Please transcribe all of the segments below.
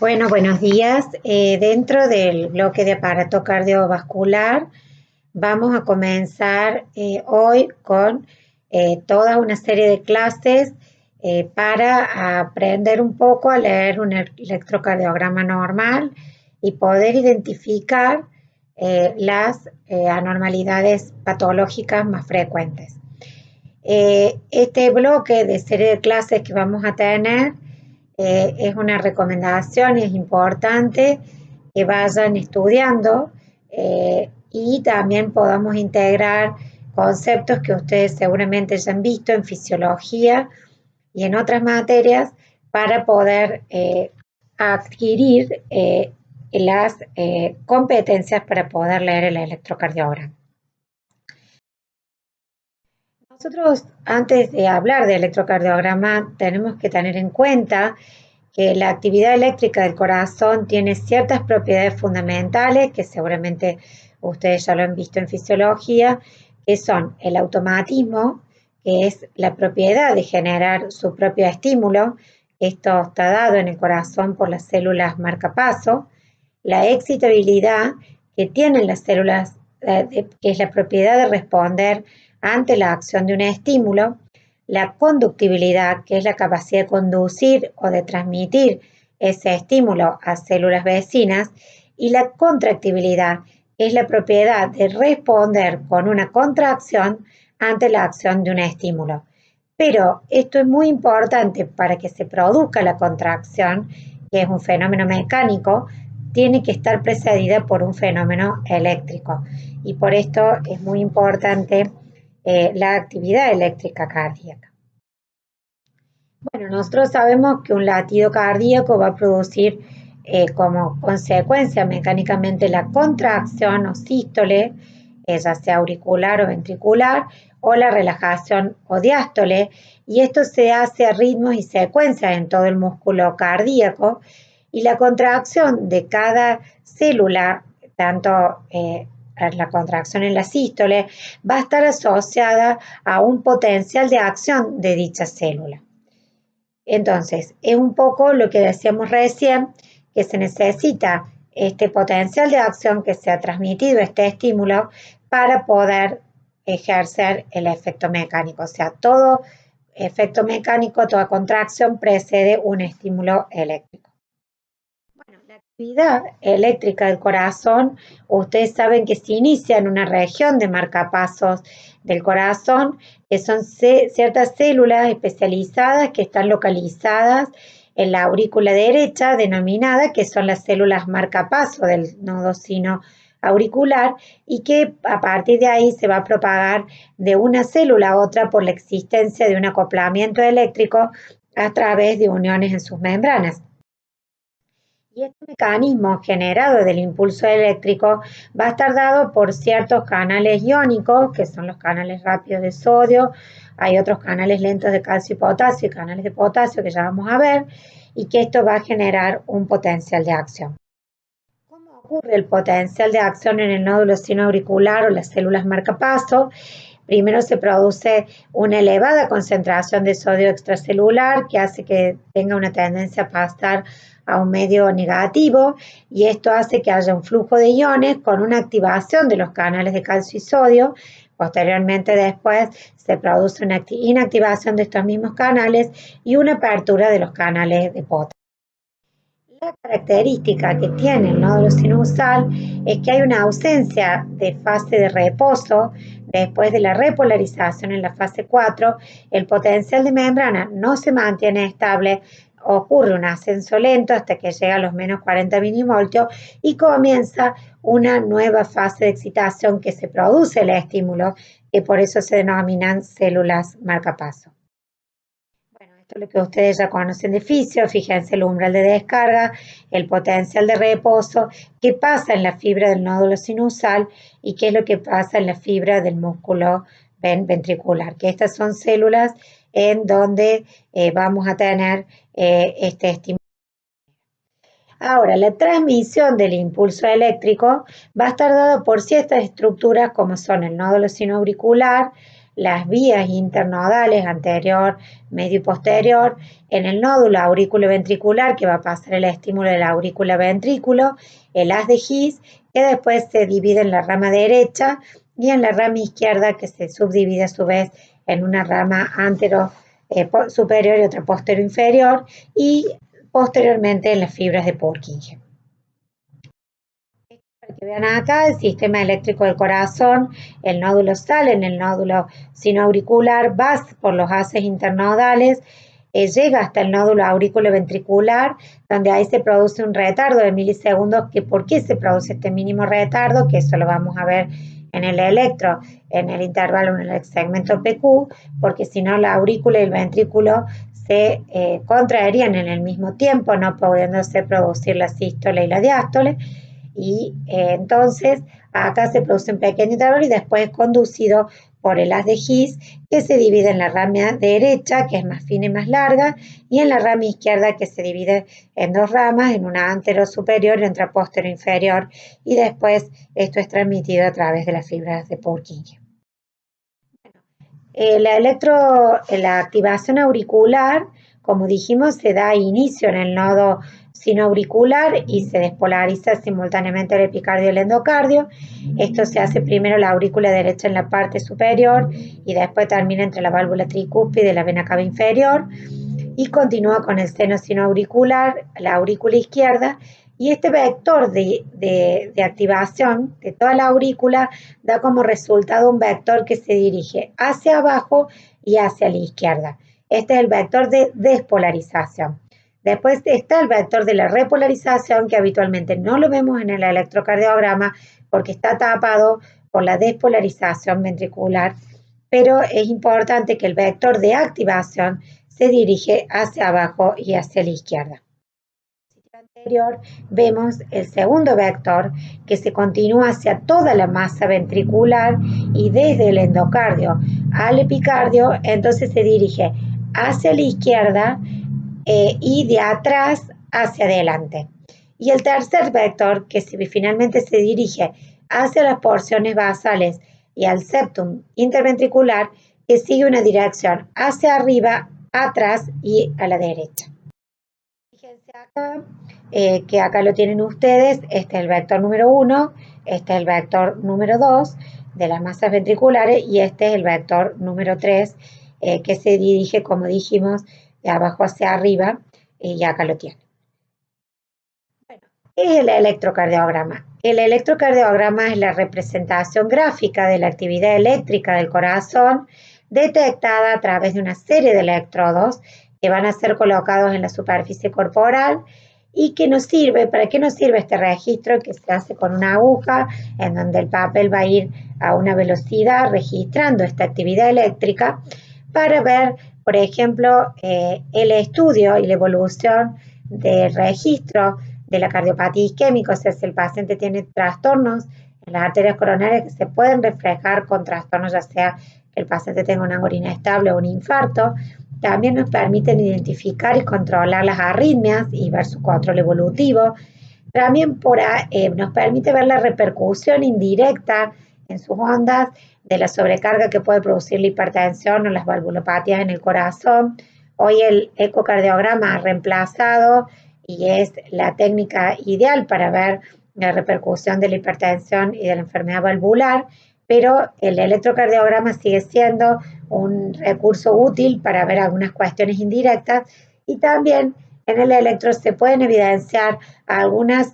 Bueno, buenos días. Dentro del bloque de aparato cardiovascular vamos a comenzar hoy con toda una serie de clases para aprender un poco a leer un electrocardiograma normal y poder identificar las anormalidades patológicas más frecuentes. Este bloque de serie de clases que vamos a tener es una recomendación y es importante que vayan estudiando y también podamos integrar conceptos que ustedes seguramente ya han visto en fisiología y en otras materias para poder adquirir las competencias para poder leer el electrocardiograma. Nosotros, antes de hablar de electrocardiograma, tenemos que tener en cuenta que la actividad eléctrica del corazón tiene ciertas propiedades fundamentales, que seguramente ustedes ya lo han visto en fisiología, que son el automatismo, que es la propiedad de generar su propio estímulo. Esto está dado en el corazón por las células marcapaso. La excitabilidad que tienen las células, que es la propiedad de responder ante la acción de un estímulo. La conductibilidad, que es la capacidad de conducir o de transmitir ese estímulo a células vecinas, y la contractibilidad, que es la propiedad de responder con una contracción ante la acción de un estímulo. Pero esto es muy importante para que se produzca la contracción, que es un fenómeno mecánico, tiene que estar precedida por un fenómeno eléctrico. Y por esto es muy importante la actividad eléctrica cardíaca. Bueno, nosotros sabemos que un latido cardíaco va a producir como consecuencia mecánicamente la contracción o sístole, ya sea auricular o ventricular, o la relajación o diástole, y esto se hace a ritmos y secuencias en todo el músculo cardíaco, y la contracción de cada célula, tanto la contracción en la sístole, va a estar asociada a un potencial de acción de dicha célula. Entonces, es un poco lo que decíamos recién, que se necesita este potencial de acción que se ha transmitido, este estímulo, para poder ejercer el efecto mecánico. O sea, todo efecto mecánico, toda contracción precede un estímulo eléctrico. Bueno, la actividad eléctrica del corazón, ustedes saben que se inicia en una región de marcapasos del corazón, que son ciertas células especializadas que están localizadas en la aurícula derecha, denominada que son las células marcapaso del nodo sino auricular, y que a partir de ahí se va a propagar de una célula a otra por la existencia de un acoplamiento eléctrico a través de uniones en sus membranas. Y este mecanismo generado del impulso eléctrico va a estar dado por ciertos canales iónicos, que son los canales rápidos de sodio, hay otros canales lentos de calcio y potasio y canales de potasio que ya vamos a ver, y que esto va a generar un potencial de acción. ¿Cómo ocurre el potencial de acción en el nódulo sinoauricular o las células marcapaso? Primero se produce una elevada concentración de sodio extracelular que hace que tenga una tendencia a pasar a un medio negativo, y esto hace que haya un flujo de iones con una activación de los canales de calcio y sodio. Posteriormente después se produce una inactivación de estos mismos canales y una apertura de los canales de potasio. La característica que tiene el nódulo sinusal es que hay una ausencia de fase de reposo. Después de la repolarización en la fase 4, el potencial de membrana no se mantiene estable, ocurre un ascenso lento hasta que llega a los menos 40 milivoltios y comienza una nueva fase de excitación que se produce el estímulo, que por eso se denominan células marcapaso. Bueno, esto es lo que ustedes ya conocen de fisio, fíjense el umbral de descarga, el potencial de reposo, qué pasa en la fibra del nódulo sinusal y qué es lo que pasa en la fibra del músculo ventricular, que estas son células en donde vamos a tener este estímulo. Ahora, la transmisión del impulso eléctrico va a estar dado por ciertas estructuras como son el nódulo sinoauricular, las vías internodales anterior, medio y posterior, en el nódulo aurículo-ventricular que va a pasar el estímulo del aurícula-ventrículo, el haz de His, que después se divide en la rama derecha y en la rama izquierda que se subdivide a su vez en una rama antero superior y otra posterior inferior y posteriormente en las fibras de Purkinje. Para que vean acá el sistema eléctrico del corazón, el nódulo sale en el nódulo sinoauricular, va por los haces internodales, llega hasta el nódulo aurículo-ventricular, donde ahí se produce un retardo de milisegundos. ¿Por qué se produce este mínimo retardo? Que eso lo vamos a ver en el electro, en el intervalo, en el segmento PQ, porque si no la aurícula y el ventrículo se contraerían en el mismo tiempo, no pudiéndose producir la sístole y la diástole. Y entonces acá se produce un pequeño intervalo y después es conducido por el haz de His, que se divide en la rama derecha, que es más fina y más larga, y en la rama izquierda, que se divide en dos ramas, en una antero superior y otra posterior inferior, y después esto es transmitido a través de las fibras de Purkinje. La activación auricular, como dijimos, se da inicio en el nodo sinoauricular y se despolariza simultáneamente el epicardio y el endocardio. Esto se hace primero la aurícula derecha en la parte superior y después termina entre la válvula tricúspide y la vena cava inferior y continúa con el seno sinoauricular, la aurícula izquierda, y este vector de activación de toda la aurícula da como resultado un vector que se dirige hacia abajo y hacia la izquierda. Este es el vector de despolarización. Después está el vector de la repolarización, que habitualmente no lo vemos en el electrocardiograma porque está tapado por la despolarización ventricular, pero es importante que el vector de activación se dirige hacia abajo y hacia la izquierda. Anterior vemos el segundo vector que se continúa hacia toda la masa ventricular y desde el endocardio al epicardio, entonces se dirige hacia la izquierda y de atrás hacia adelante. Y el tercer vector que finalmente se dirige hacia las porciones basales y al septum interventricular, que sigue una dirección hacia arriba, atrás y a la derecha. Fíjense acá, que acá lo tienen ustedes, este es el vector número 1, este es el vector número 2 de las masas ventriculares y este es el vector número 3 que se dirige, como dijimos, de abajo hacia arriba y acá lo tienen. Bueno, ¿qué es el electrocardiograma? El electrocardiograma es la representación gráfica de la actividad eléctrica del corazón detectada a través de una serie de electrodos que van a ser colocados en la superficie corporal y que nos sirve. ¿Para qué nos sirve este registro? Que se hace con una aguja en donde el papel va a ir a una velocidad registrando esta actividad eléctrica para ver, por ejemplo, el estudio y la evolución del registro de la cardiopatía isquémica, o sea, si el paciente tiene trastornos en las arterias coronarias que se pueden reflejar con trastornos, ya sea que el paciente tenga una angina inestable o un infarto. También nos permiten identificar y controlar las arritmias y ver su control evolutivo. También nos permite ver la repercusión indirecta en sus ondas de la sobrecarga que puede producir la hipertensión o las valvulopatías en el corazón. Hoy el ecocardiograma ha reemplazado y es la técnica ideal para ver la repercusión de la hipertensión y de la enfermedad valvular, pero el electrocardiograma sigue siendo un recurso útil para ver algunas cuestiones indirectas y también en el electro se pueden evidenciar algunas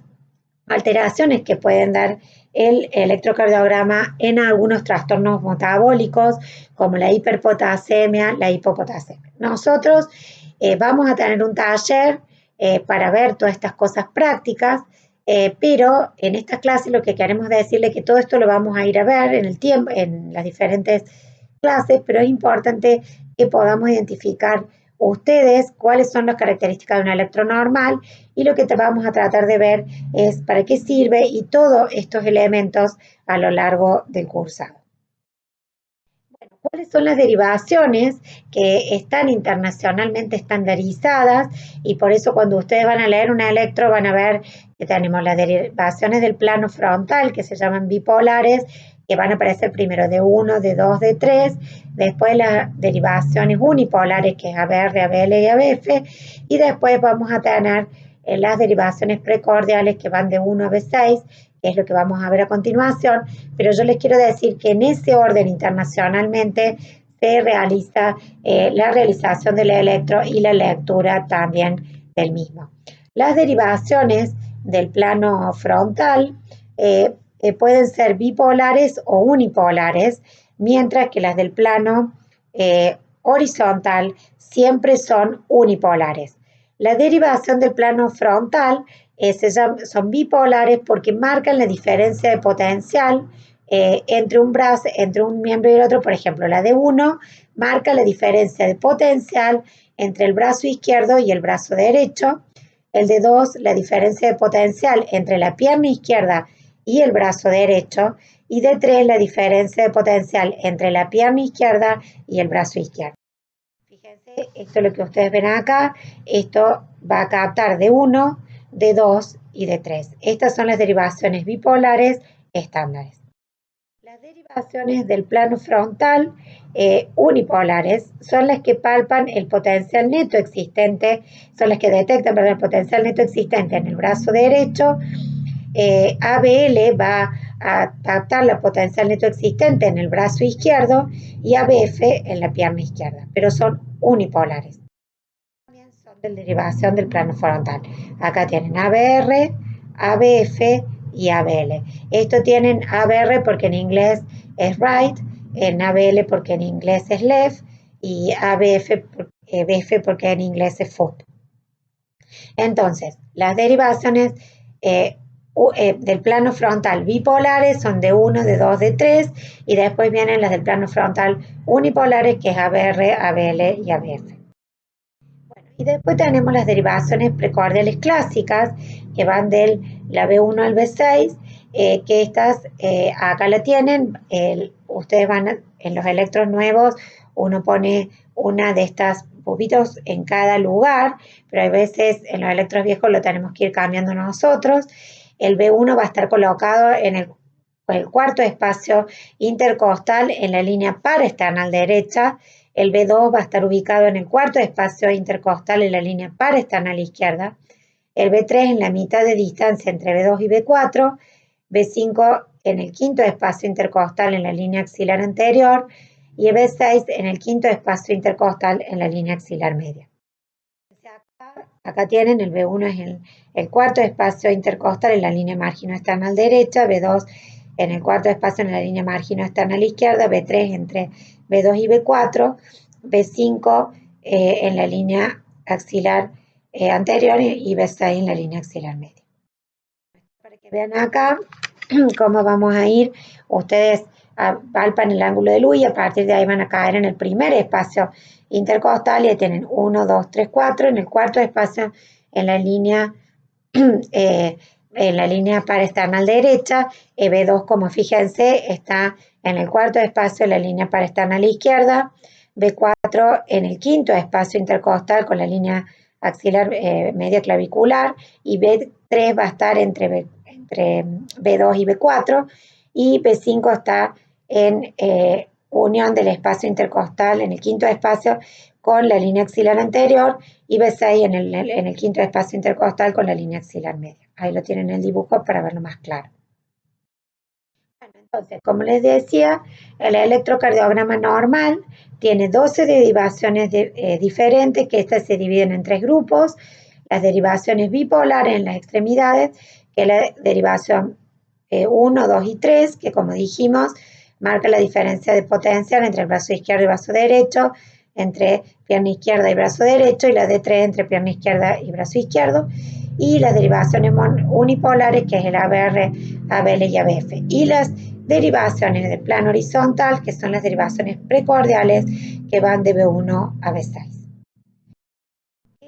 alteraciones que pueden dar el electrocardiograma en algunos trastornos metabólicos como la hiperpotasemia, la hipopotasemia. Nosotros vamos a tener un taller para ver todas estas cosas prácticas, pero en esta clase lo que queremos decirle es que todo esto lo vamos a ir a ver en el tiempo, en las diferentes clases, pero es importante que podamos identificar ustedes cuáles son las características de un electro normal y lo que vamos a tratar de ver es para qué sirve y todos estos elementos a lo largo del cursado. Bueno, ¿cuáles son las derivaciones que están internacionalmente estandarizadas? Y por eso cuando ustedes van a leer un electro van a ver que tenemos las derivaciones del plano frontal que se llaman bipolares, que van a aparecer primero D1, D2, D3, después las derivaciones unipolares, que es ABR, ABL y ABF, y después vamos a tener las derivaciones precordiales que van de 1 a B6, que es lo que vamos a ver a continuación, pero yo les quiero decir que en ese orden internacionalmente se realiza la realización del electro y la lectura también del mismo. Las derivaciones del plano frontal pueden ser bipolares o unipolares, mientras que las del plano horizontal siempre son unipolares. La derivación del plano frontal son bipolares porque marcan la diferencia de potencial entre un miembro y el otro. Por ejemplo, la D1 marca la diferencia de potencial entre el brazo izquierdo y el brazo derecho. El D2, la diferencia de potencial entre la pierna izquierda y el brazo derecho. Y D3, la diferencia de potencial entre la pierna izquierda y el brazo izquierdo. Fíjense, esto es lo que ustedes ven acá. Esto va a captar D1, D2 y D3. Estas son las derivaciones bipolares estándares. Las derivaciones del plano frontal unipolares son las que palpan el potencial neto existente, son las que detectan el potencial neto existente en el brazo derecho. ABL va a captar la potencial neto existente en el brazo izquierdo y ABF en la pierna izquierda, pero son unipolares. También son de derivación del plano frontal. Acá tienen ABR, ABF y ABL. Esto tienen ABR porque en inglés es right, en ABL porque en inglés es left y ABF porque en inglés es foot. Entonces, las derivaciones del plano frontal bipolares son D1, D2, D3 y después vienen las del plano frontal unipolares, que es ABR, ABL y ABF. Bueno, y después tenemos las derivaciones precordiales clásicas que van de la B1 al B6, que estas acá la tienen. Ustedes van en los electros nuevos, uno pone una de estas pupitos en cada lugar, pero a veces en los electros viejos lo tenemos que ir cambiando nosotros. El B1 va a estar colocado en el cuarto espacio intercostal en la línea paraesternal derecha. El B2 va a estar ubicado en el cuarto espacio intercostal en la línea paraesternal izquierda. El B3 en la mitad de distancia entre B2 y B4. B5 en el quinto espacio intercostal en la línea axilar anterior. Y el B6 en el quinto espacio intercostal en la línea axilar media. Acá tienen el B1 es el cuarto espacio intercostal en la línea marginoesternal derecha, B2 en el cuarto espacio en la línea marginoesternal izquierda, B3 entre B2 y B4, B5 en la línea axilar anterior y B6 en la línea axilar media. Para que vean acá cómo vamos a ir, ustedes palpan el ángulo de luz y a partir de ahí van a caer en el primer espacio intercostal y ahí tienen 1, 2, 3, 4, en el cuarto espacio en la línea paraesternal derecha, B2 como fíjense está en el cuarto espacio en la línea paraesternal izquierda, B4 en el quinto espacio intercostal con la línea axilar media clavicular y B3 va a estar entre B2 y B4 y B5 está en unión del espacio intercostal en el quinto espacio con la línea axilar anterior y B6 en el quinto espacio intercostal con la línea axilar media. Ahí lo tienen en el dibujo para verlo más claro. Bueno, entonces, como les decía, el electrocardiograma normal tiene 12 derivaciones diferentes, que estas se dividen en 3 grupos. Las derivaciones bipolares en las extremidades, que es la derivación 1, 2 y 3, que como dijimos, marca la diferencia de potencial entre el brazo izquierdo y brazo derecho, entre pierna izquierda y brazo derecho, y la D3 entre pierna izquierda y brazo izquierdo, y las derivaciones unipolares, que es el ABR, ABL y ABF, y las derivaciones del plano horizontal, que son las derivaciones precordiales, que van de B1 a B6.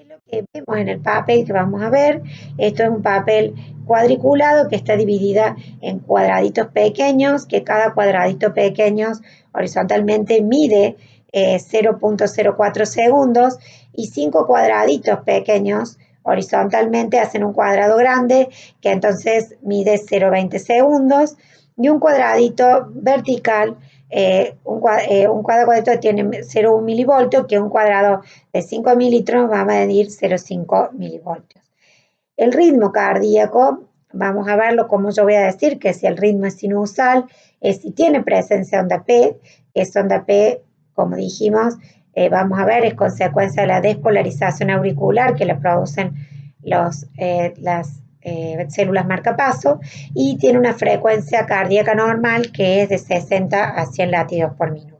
Lo que vemos en el papel que vamos a ver, esto es un papel cuadriculado que está dividida en cuadraditos pequeños, que cada cuadradito pequeño horizontalmente mide 0.04 segundos y 5 cuadraditos pequeños horizontalmente hacen un cuadrado grande que entonces mide 0.20 segundos y un cuadradito vertical, cada cuadradito tiene 0,1 milivoltios, que un cuadrado de 5 mililitros va a medir 0,5 milivoltios. El ritmo cardíaco, vamos a verlo como yo voy a decir, que si el ritmo es sinusal, es si tiene presencia onda P, que es onda P, como dijimos, vamos a ver, es consecuencia de la despolarización auricular que le producen las células marcapaso, y tiene una frecuencia cardíaca normal que es de 60 a 100 latidos por minuto.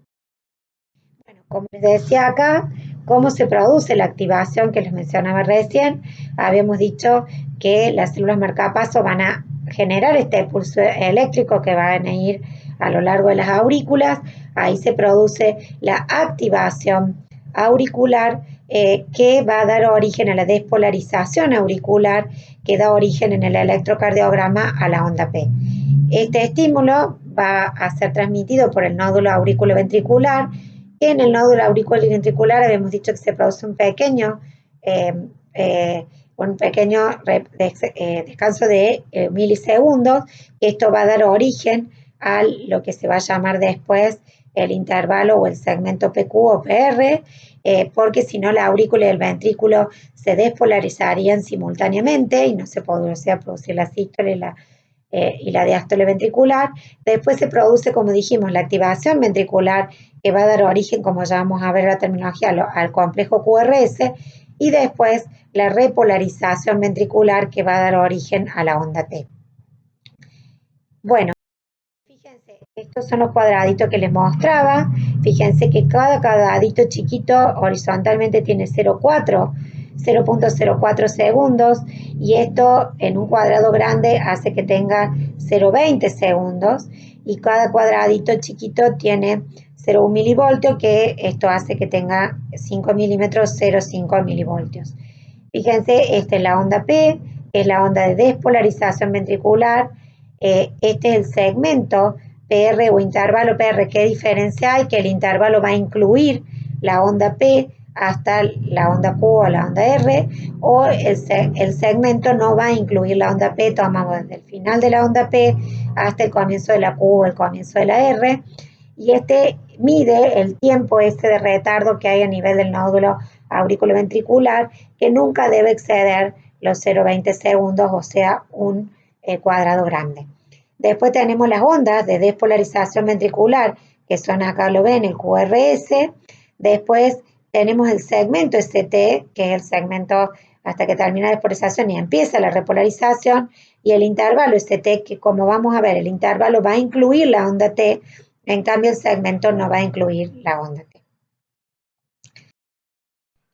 Bueno, como les decía acá, ¿cómo se produce la activación que les mencionaba recién? Habíamos dicho que las células marcapaso van a generar este pulso eléctrico que van a ir a lo largo de las aurículas. Ahí se produce la activación auricular que va a dar origen a la despolarización auricular que da origen en el electrocardiograma a la onda P. Este estímulo va a ser transmitido por el nódulo auriculoventricular. En el nódulo auriculoventricular habíamos dicho que se produce un pequeño descanso de milisegundos. Esto va a dar origen a lo que se va a llamar después el intervalo o el segmento PQ o PR, porque si no la aurícula y el ventrículo se despolarizarían simultáneamente y no se podría producir la sístole y la diástole ventricular. Después se produce, como dijimos, la activación ventricular que va a dar origen, como ya vamos a ver la terminología, al complejo QRS, y después la repolarización ventricular que va a dar origen a la onda T. Bueno, fíjense, estos son los cuadraditos que les mostraba. Fíjense que cada cuadradito chiquito horizontalmente tiene 0,04 segundos, y esto en un cuadrado grande hace que tenga 0,20 segundos, y cada cuadradito chiquito tiene 0,1 milivoltio, que esto hace que tenga 5 milímetros, 0,5 milivoltios. Fíjense, esta es la onda P, que es la onda de despolarización ventricular. Este es el segmento PR o intervalo PR. ¿Qué diferencia hay? Que el intervalo va a incluir la onda P hasta la onda Q o la onda R, o el segmento no va a incluir la onda P. Tomamos desde el final de la onda P hasta el comienzo de la Q o el comienzo de la R, y este mide el tiempo de retardo que hay a nivel del nódulo auriculoventricular, que nunca debe exceder los 0,20 segundos, o sea, un cuadrado grande. Después tenemos las ondas de despolarización ventricular, que son, acá lo ven, el QRS. Después tenemos el segmento ST, que es el segmento hasta que termina la despolarización y empieza la repolarización, y el intervalo ST, que como vamos a ver, el intervalo va a incluir la onda T, en cambio el segmento no va a incluir la onda T.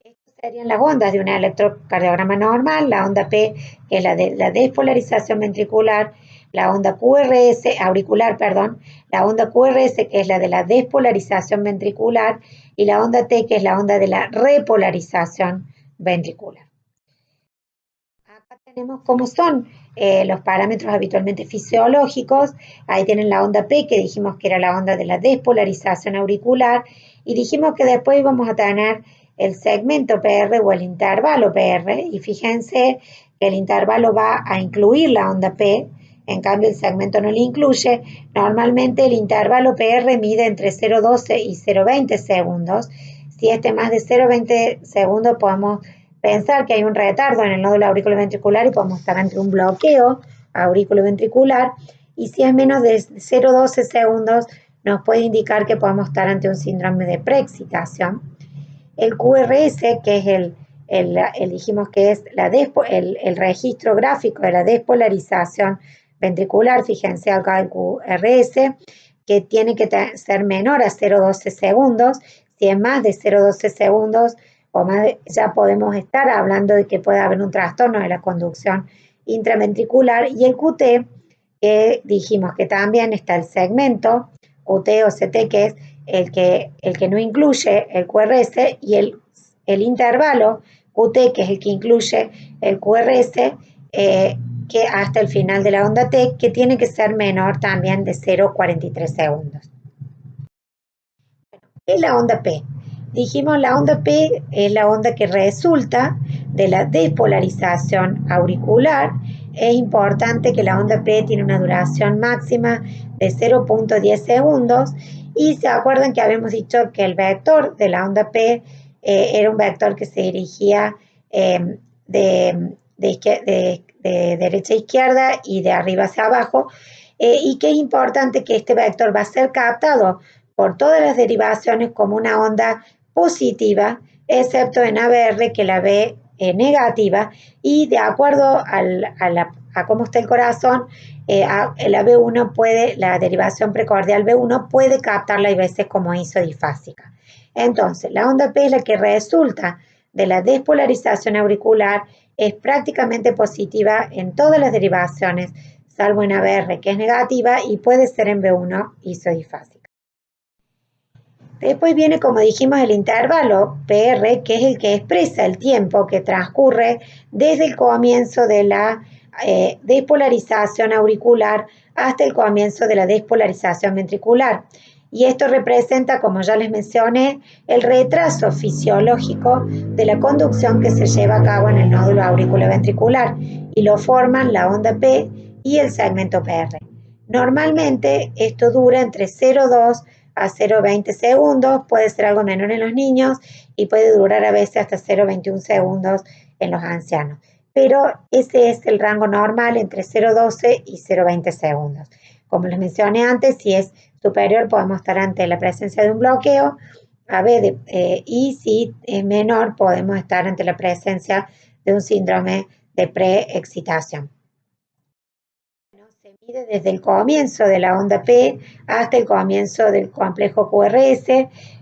Estas serían las ondas de un electrocardiograma normal: la onda P, que es la de la despolarización ventricular, la onda QRS, auricular, perdón, la onda QRS, que es la de la despolarización ventricular, y la onda T, que es la onda de la repolarización ventricular. Acá tenemos cómo son los parámetros habitualmente fisiológicos. Ahí tienen la onda P, que dijimos que era la onda de la despolarización auricular, y dijimos que después íbamos a tener el segmento PR o el intervalo PR, y fíjense que el intervalo va a incluir la onda P, en cambio el segmento no lo incluye. Normalmente el intervalo PR mide entre 0,12 y 0,20 segundos. Si más de 0,20 segundos, podemos pensar que hay un retardo en el nódulo auriculoventricular y podemos estar ante un bloqueo auriculoventricular, y si es menos de 0,12 segundos nos puede indicar que podemos estar ante un síndrome de preexcitación. El QRS, que es dijimos que es el registro gráfico de la despolarización ventricular. Fíjense acá el QRS, que tiene que ser menor a 0,12 segundos. Si es más de 0,12 segundos o más, ya podemos estar hablando de que puede haber un trastorno de la conducción intraventricular. Y el QT, que dijimos que también está el segmento QT o CT, que es el que no incluye el QRS, y el intervalo QT, que es el que incluye el QRS, que hasta el final de la onda T, que tiene que ser menor también de 0,43 segundos. ¿Qué es la onda P? Dijimos, la onda P es la onda que resulta de la despolarización auricular es importante que la onda P tiene una duración máxima de 0.10 segundos y se acuerdan que habíamos dicho que el vector de la onda P era un vector que se dirigía de derecha a izquierda y de arriba hacia abajo, y que es importante que este vector va a ser captado por todas las derivaciones como una onda positiva, excepto en ABR, que la ve negativa, y de acuerdo a cómo está el corazón, la B1 puede, la derivación precordial B1 puede captarla a veces como isodifásica. Entonces, la onda P es la que resulta de la despolarización auricular, es prácticamente positiva en todas las derivaciones, salvo en ABR, que es negativa, y puede ser en B1 isodifásica. Después viene, como dijimos, el intervalo PR, que es el que expresa el tiempo que transcurre desde el comienzo de la despolarización auricular hasta el comienzo de la despolarización ventricular. Y esto representa, como ya les mencioné, el retraso fisiológico de la conducción que se lleva a cabo en el nódulo auriculoventricular y lo forman la onda P y el segmento PR. Normalmente esto dura entre 0,2 a 0,20 segundos, puede ser algo menor en los niños y puede durar a veces hasta 0,21 segundos en los ancianos. Pero ese es el rango normal entre 0,12 y 0,20 segundos. Como les mencioné antes, si es superior podemos estar ante la presencia de un bloqueo y si es menor podemos estar ante la presencia de un síndrome de preexcitación. Se mide desde el comienzo de la onda P hasta el comienzo del complejo QRS.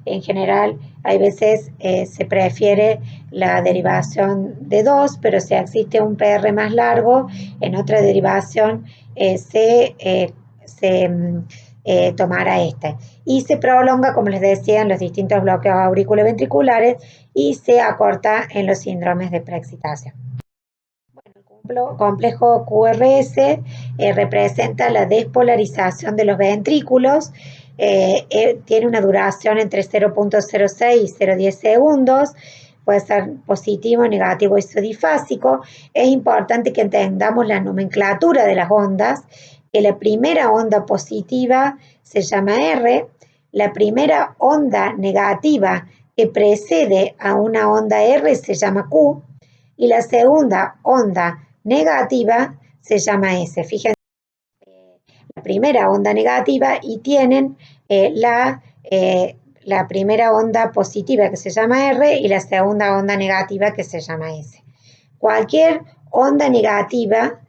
En general, hay veces se prefiere la derivación de 2, pero si existe un PR más largo, en otra derivación se tomará este. Y se prolonga, como les decía, en los distintos bloqueos auriculoventriculares y se acorta en los síndromes de preexcitación. Bueno, el complejo QRS representa la despolarización de los ventrículos. Tiene una duración entre 0.06 y 0.10 segundos. Puede ser positivo, negativo, isodifásico. Es importante que entendamos la nomenclatura de las ondas, que la primera onda positiva se llama R, la primera onda negativa que precede a una onda R se llama Q, y la segunda onda negativa se llama S. Fíjense, la primera onda negativa y tienen la primera onda positiva que se llama R y la segunda onda negativa que se llama S. Cualquier onda negativa,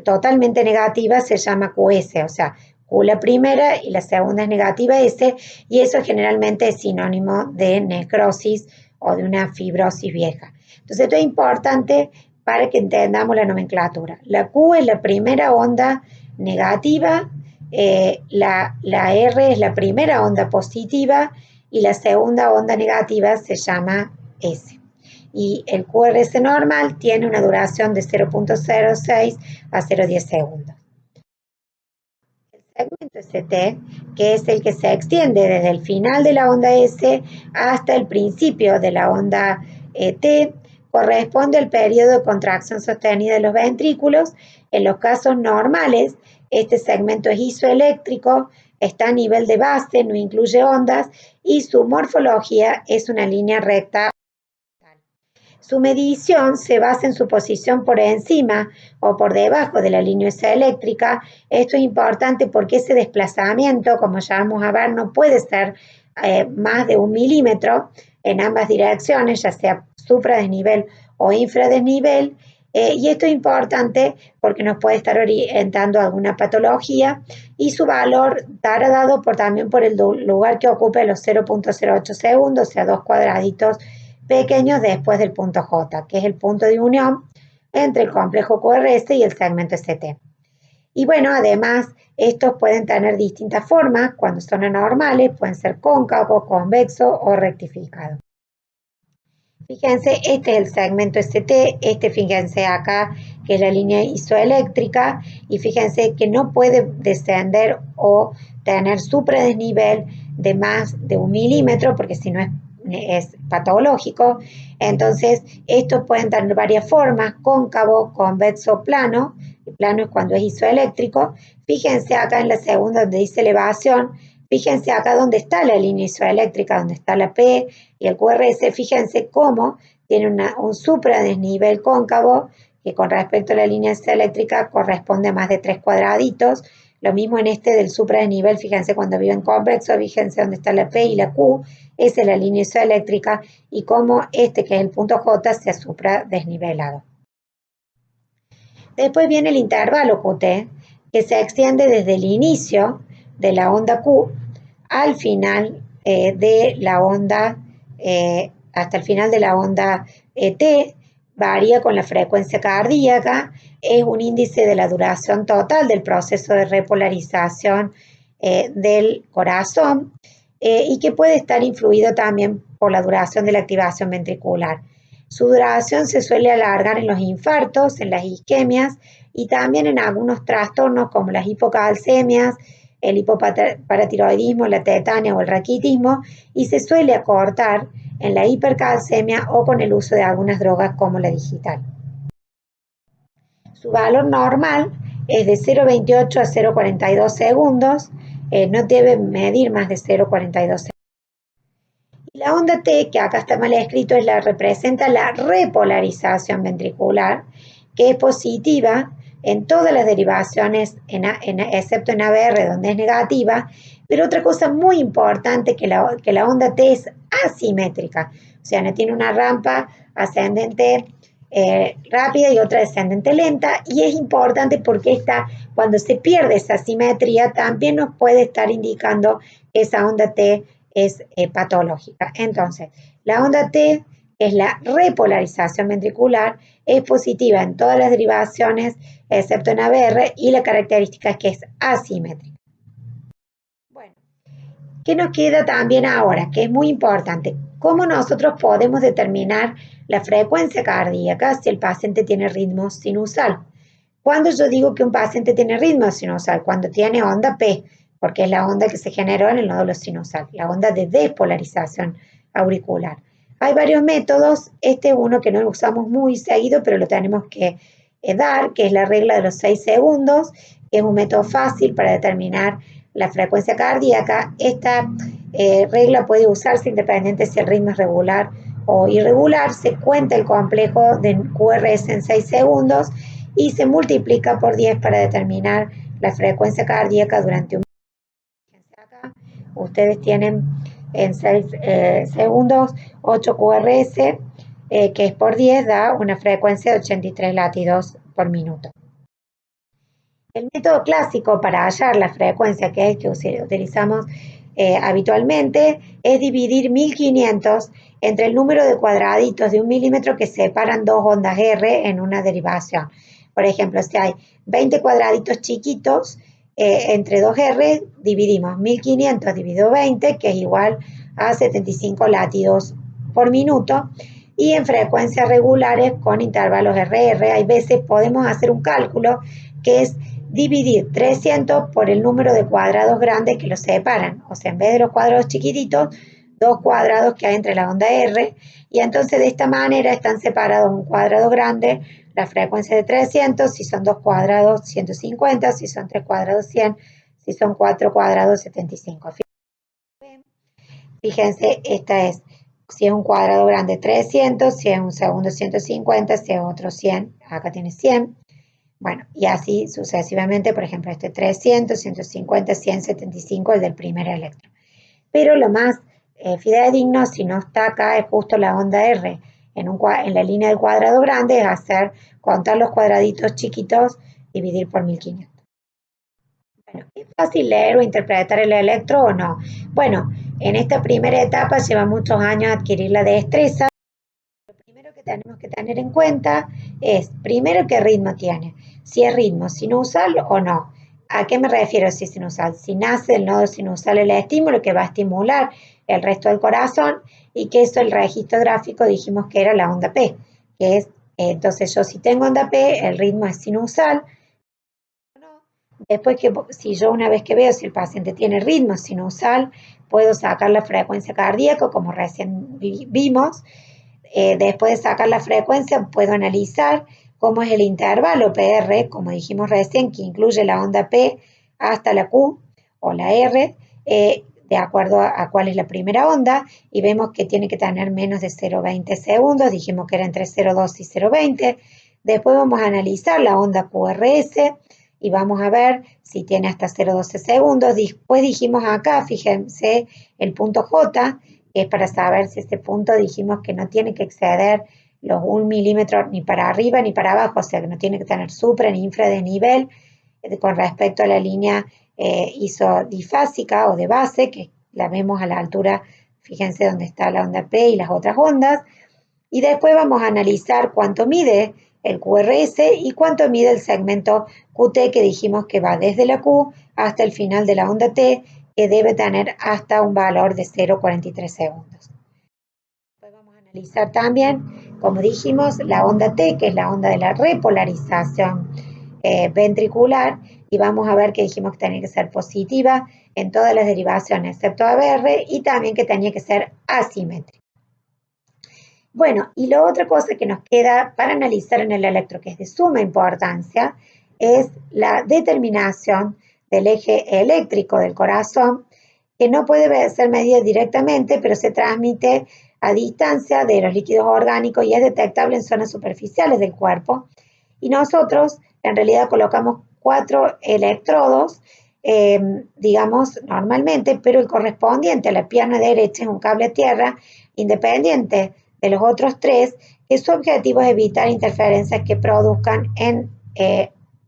totalmente negativa, se llama QS, o sea, Q la primera y la segunda es negativa S, y eso generalmente es sinónimo de necrosis o de una fibrosis vieja. Entonces, esto es importante para que entendamos la nomenclatura. La Q es la primera onda negativa, la R es la primera onda positiva y la segunda onda negativa se llama S. Y el QRS normal tiene una duración de 0.06 a 0.10 segundos. El segmento ST, que es el que se extiende desde el final de la onda S hasta el principio de la onda T, corresponde al periodo de contracción sostenida de los ventrículos. En los casos normales, este segmento es isoeléctrico, está a nivel de base, no incluye ondas y su morfología es una línea recta. Su medición se basa en su posición por encima o por debajo de la línea eléctrica. Esto es importante porque ese desplazamiento, como ya vamos a ver, no puede ser más de 1 milímetro en ambas direcciones, ya sea supradesnivel o infradesnivel. Y esto es importante porque nos puede estar orientando a alguna patología y su valor estará dado también por el lugar que ocupe los 0.08 segundos, o sea, 2 cuadraditos pequeños después del punto J, que es el punto de unión entre el complejo QRS y el segmento ST. Y bueno, además, estos pueden tener distintas formas. Cuando son anormales, pueden ser cóncavos, convexos o rectificados. Fíjense, este es el segmento ST, fíjense acá, que es la línea isoeléctrica, y fíjense que no puede descender o tener supradesnivel de más de 1 milímetro, porque si no es es patológico. Entonces, estos pueden tener varias formas: cóncavo, convexo, plano. El plano es cuando es isoeléctrico. Fíjense acá en la segunda donde dice elevación. Fíjense acá donde está la línea isoeléctrica, donde está la P y el QRS. Fíjense cómo tiene un supradesnivel cóncavo, que con respecto a la línea isoeléctrica corresponde a más de 3 cuadraditos. Lo mismo en este del supradesnivel, fíjense cuando vive en convexo, fíjense dónde está la P y la Q, esa es la línea isoeléctrica, y cómo este, que es el punto J, se ha supradesnivelado. Después viene el intervalo QT, que se extiende desde el inicio de la onda Q al final de la onda, hasta el final de la onda T, varía con la frecuencia cardíaca, es un índice de la duración total del proceso de repolarización del corazón y que puede estar influido también por la duración de la activación ventricular. Su duración se suele alargar en los infartos, en las isquemias y también en algunos trastornos como las hipocalcemias, el hipoparatiroidismo, la tetania o el raquitismo, y se suele acortar en la hipercalcemia o con el uso de algunas drogas como la digital. Su valor normal es de 0,28 a 0,42 segundos, no debe medir más de 0,42 segundos. Y la onda T, que acá está mal escrito, representa la repolarización ventricular, que es positiva en todas las derivaciones, excepto en ABR, donde es negativa. Pero otra cosa muy importante, que la onda T es asimétrica, o sea, no tiene una rampa ascendente rápida y otra descendente lenta, y es importante porque cuando se pierde esa simetría, también nos puede estar indicando que esa onda T es patológica. Entonces, la onda T es la repolarización ventricular, es positiva en todas las derivaciones, excepto en ABR, y la característica es que es asimétrica. Bueno, ¿qué nos queda también ahora? Que es muy importante. ¿Cómo nosotros podemos determinar la frecuencia cardíaca si el paciente tiene ritmo sinusal? Cuando yo digo que un paciente tiene ritmo sinusal, cuando tiene onda P, porque es la onda que se generó en el nódulo sinusal, la onda de despolarización auricular. Hay varios métodos, este es uno que no lo usamos muy seguido, pero lo tenemos que dar, que es la regla de los 6 segundos, que es un método fácil para determinar la frecuencia cardíaca. Esta regla puede usarse independiente si el ritmo es regular o irregular. Se cuenta el complejo de QRS en 6 segundos y se multiplica por 10 para determinar la frecuencia cardíaca durante un minuto. Acá ustedes tienen en 6 segundos 8 QRS, que es por 10, da una frecuencia de 83 latidos por minuto. El método clásico para hallar la frecuencia, que es el que utilizamos habitualmente, es dividir 1500 entre el número de cuadraditos de 1 milímetro que separan dos ondas R en una derivación. Por ejemplo, si hay 20 cuadraditos chiquitos entre 2R, dividimos 1500 dividido 20, que es igual a 75 latidos por minuto. Y en frecuencias regulares con intervalos RR, hay veces podemos hacer un cálculo que es dividir 300 por el número de cuadrados grandes que los separan. O sea, en vez de los cuadrados chiquititos, 2 cuadrados que hay entre la onda R, y entonces de esta manera están separados un cuadrado grande, la frecuencia de 300, si son 2 cuadrados 150, si son 3 cuadrados 100, si son 4 cuadrados 75. Fíjense, esta es, si es un cuadrado grande 300, si es un segundo 150, si es otro 100, acá tiene 100. Bueno, y así sucesivamente, por ejemplo, este 300, 150, 175, el del primer electrón. Pero lo más fidedigno, si no está acá, es justo la onda R. En la línea del cuadrado grande es contar los cuadraditos chiquitos, dividir por 1500. Bueno, ¿es fácil leer o interpretar el electro o no? Bueno, en esta primera etapa lleva muchos años adquirir la destreza. Lo primero que tenemos que tener en cuenta es, primero, qué ritmo tiene. Si es ritmo sinusal o no. ¿A qué me refiero si es sinusal? Si nace el nodo sinusal el estímulo que va a estimular el resto del corazón, y que eso, el registro gráfico, dijimos que era la onda P, que es, entonces yo si tengo onda P, el ritmo es sinusal. Después, si yo una vez que veo si el paciente tiene ritmo sinusal, puedo sacar la frecuencia cardíaca, como recién vimos. Después de sacar la frecuencia, puedo analizar cómo es el intervalo PR, como dijimos recién, que incluye la onda P hasta la Q o la R, de acuerdo a cuál es la primera onda, y vemos que tiene que tener menos de 0,20 segundos, dijimos que era entre 0,2 y 0,20. Después vamos a analizar la onda QRS y vamos a ver si tiene hasta 0,12 segundos. Después dijimos acá, fíjense, el punto J, que es para saber si este punto dijimos que no tiene que exceder los 1 milímetro ni para arriba ni para abajo, o sea que no tiene que tener supra ni infra de nivel con respecto a la línea isodifásica o de base, que la vemos a la altura, fíjense dónde está la onda P y las otras ondas. Y después vamos a analizar cuánto mide el QRS y cuánto mide el segmento QT, que dijimos que va desde la Q hasta el final de la onda T, que debe tener hasta un valor de 0,43 segundos. Después vamos a analizar también, como dijimos, la onda T, que es la onda de la repolarización ventricular, y vamos a ver que dijimos que tenía que ser positiva en todas las derivaciones, excepto ABR, y también que tenía que ser asimétrica. Bueno, y la otra cosa que nos queda para analizar en el electro, que es de suma importancia, es la determinación del eje eléctrico del corazón, que no puede ser medida directamente, pero se transmite a distancia de los líquidos orgánicos y es detectable en zonas superficiales del cuerpo. Y nosotros, en realidad, colocamos 4 electrodos, digamos, normalmente, pero el correspondiente a la pierna derecha es un cable a tierra independiente de los otros 3, que su objetivo es evitar interferencias que produzcan en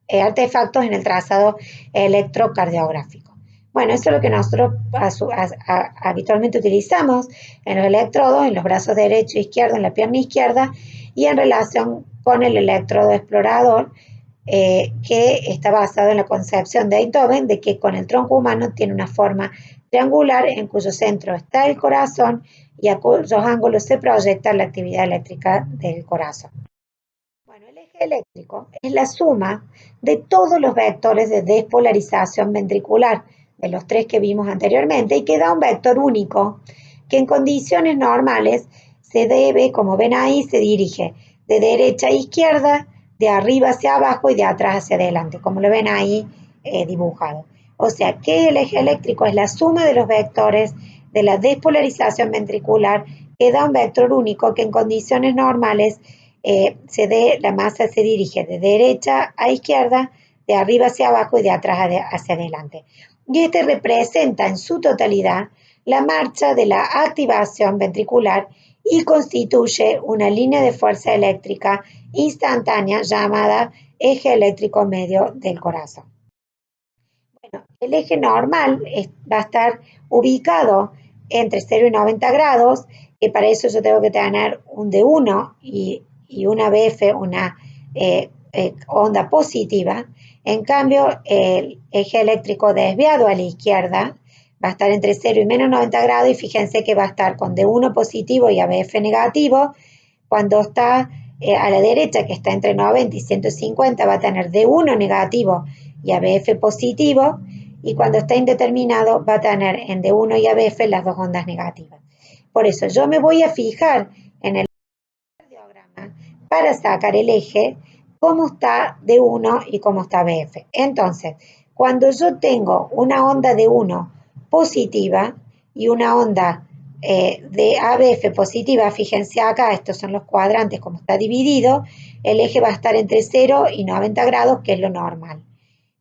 artefactos en el trazado electrocardiográfico. Bueno, eso es lo que nosotros habitualmente utilizamos en los electrodos, en los brazos derecho e izquierdo, en la pierna izquierda, y en relación con el electrodo explorador, que está basado en la concepción de Einthoven de que con el tronco humano tiene una forma triangular en cuyo centro está el corazón y a cuyos ángulos se proyecta la actividad eléctrica del corazón. Bueno, el eje eléctrico es la suma de todos los vectores de despolarización ventricular, de los 3 que vimos anteriormente, y que da un vector único que en condiciones normales se debe, como ven ahí, se dirige de derecha a izquierda, de arriba hacia abajo y de atrás hacia adelante, como lo ven ahí dibujado. O sea, que el eje eléctrico es la suma de los vectores de la despolarización ventricular, que da un vector único que en condiciones normales la masa se dirige de derecha a izquierda, de arriba hacia abajo y de atrás hacia adelante. Y este representa en su totalidad la marcha de la activación ventricular y constituye una línea de fuerza eléctrica instantánea llamada eje eléctrico medio del corazón. Bueno, el eje normal va a estar ubicado entre 0 y 90 grados, que para eso yo tengo que tener un D1 y una BF, una onda positiva. En cambio, el eje eléctrico desviado a la izquierda va a estar entre 0 y menos 90 grados, y fíjense que va a estar con D1 positivo y ABF negativo. Cuando está a la derecha, que está entre 90 y 150, va a tener D1 negativo y ABF positivo, y cuando está indeterminado va a tener en D1 y ABF las dos ondas negativas. Por eso yo me voy a fijar en el cardiograma para sacar el eje, cómo está D1 y cómo está ABF. Entonces, cuando yo tengo una onda D1 positiva y una onda de ABF positiva, fíjense acá, estos son los cuadrantes como está dividido, el eje va a estar entre 0 y 90 grados, que es lo normal.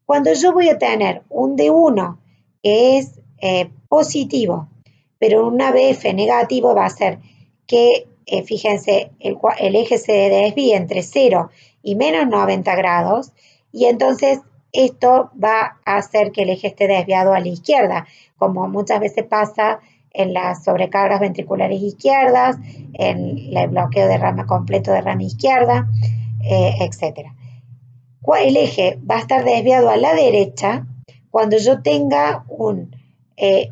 Cuando yo voy a tener un D1 que es positivo, pero un ABF negativo, va a ser que, fíjense, el eje se desvíe entre 0 y menos 90 grados, y entonces esto va a hacer que el eje esté desviado a la izquierda, como muchas veces pasa en las sobrecargas ventriculares izquierdas, en el bloqueo de rama completo de rama izquierda, etc. El eje va a estar desviado a la derecha cuando yo tenga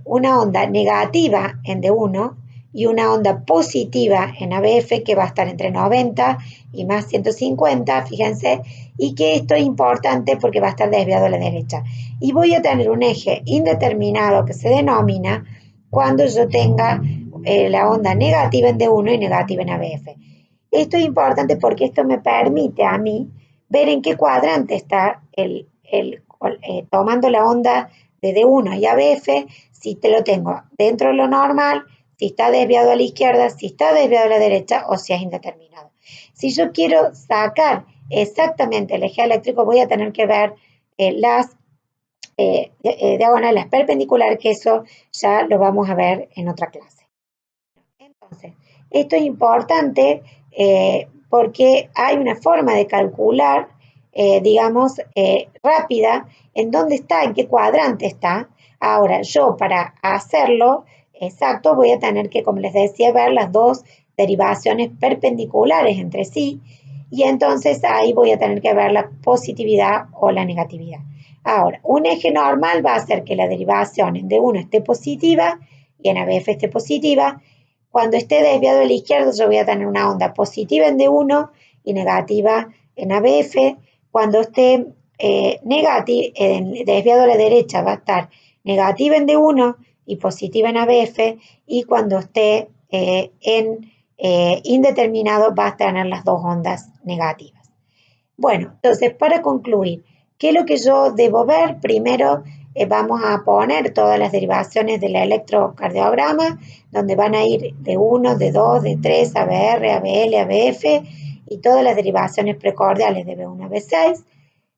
una onda negativa en D1 y una onda positiva en ABF, que va a estar entre 90 y más 150, fíjense, y que esto es importante porque va a estar desviado a la derecha. Y voy a tener un eje indeterminado que se denomina cuando yo tenga la onda negativa en D1 y negativa en ABF. Esto es importante porque esto me permite a mí ver en qué cuadrante está tomando la onda de D1 y ABF, si te lo tengo dentro de lo normal, si está desviado a la izquierda, si está desviado a la derecha o si es indeterminado. Si yo quiero sacar exactamente el eje eléctrico, voy a tener que ver las diagonales perpendiculares, que eso ya lo vamos a ver en otra clase. Entonces, esto es importante porque hay una forma de calcular, digamos, rápida, en dónde está, en qué cuadrante está. Ahora, yo para hacerlo exacto voy a tener que, como les decía, ver las dos derivaciones perpendiculares entre sí, y entonces ahí voy a tener que ver la positividad o la negatividad. Ahora, un eje normal va a hacer que la derivación en D1 esté positiva y en ABF esté positiva. Cuando esté desviado a la izquierda, yo voy a tener una onda positiva en D1 y negativa en ABF. Cuando esté desviado a la derecha, va a estar negativa en D1 y positiva en ABF. Y cuando esté indeterminado, va a tener las dos ondas negativas. Bueno, entonces, para concluir, ¿qué es lo que yo debo ver? Primero, vamos a poner todas las derivaciones del electrocardiograma, donde van a ir de 1, de 2, de 3, ABR, ABL, ABF, y todas las derivaciones precordiales de B1 a B6.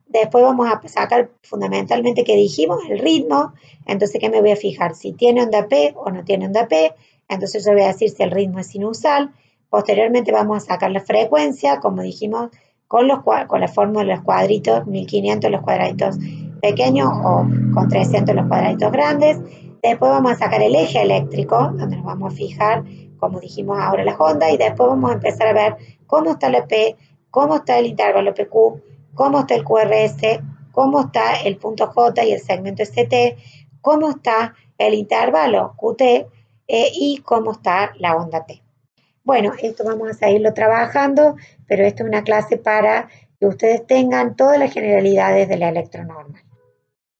Después vamos a sacar fundamentalmente, que dijimos, el ritmo. Entonces, ¿qué me voy a fijar? Si tiene onda P o no tiene onda P. Entonces yo voy a decir si el ritmo es sinusal. Posteriormente vamos a sacar la frecuencia, como dijimos, con la fórmula de los cuadritos, 1500 los cuadraditos pequeños o con 300 los cuadraditos grandes. Después vamos a sacar el eje eléctrico, donde nos vamos a fijar, como dijimos ahora, las ondas, y después vamos a empezar a ver cómo está la P, cómo está el intervalo PQ, cómo está el QRS, cómo está el punto J y el segmento ST, cómo está el intervalo QT y cómo está la onda T. Bueno, esto vamos a seguirlo trabajando, pero esto es una clase para que ustedes tengan todas las generalidades de la electronormal.